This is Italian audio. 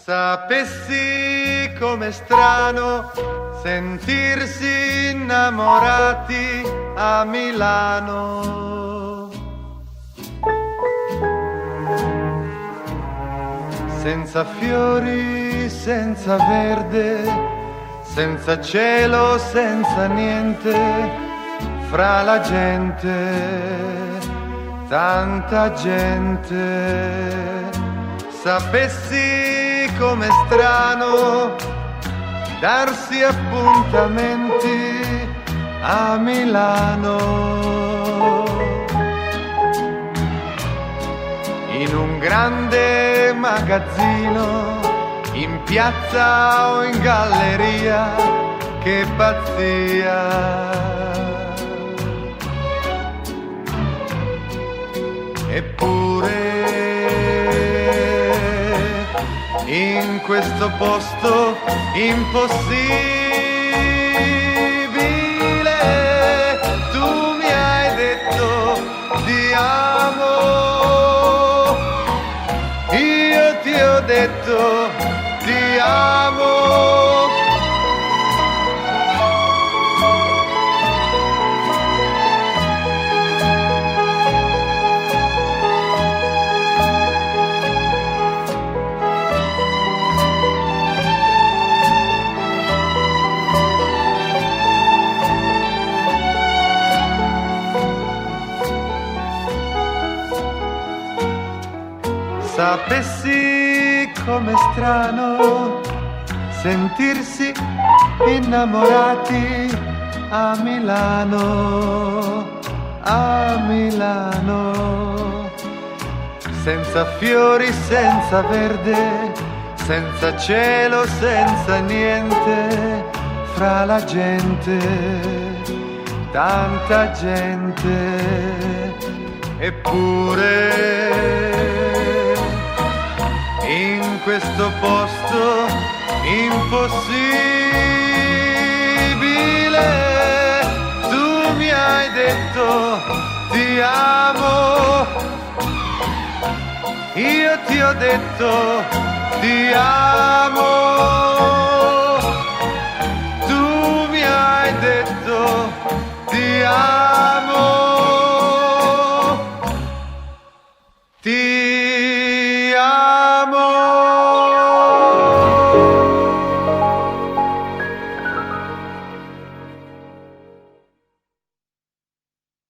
Sapessi com'è strano sentirsi innamorati a Milano, senza fiori, senza verde, senza cielo, senza niente, fra la gente, tanta gente. Sapessi com'è strano darsi appuntamenti a Milano, in un grande magazzino, in piazza o in galleria, che pazzia. Eppure in questo posto impossibile tu mi hai detto ti amo, io ti ho detto ti amo. Sapessi com'è strano sentirsi innamorati a Milano, a Milano, senza fiori, senza verde, senza cielo, senza niente, fra la gente, tanta gente. Eppure in questo posto impossibile tu mi hai detto ti amo, io ti ho detto ti amo.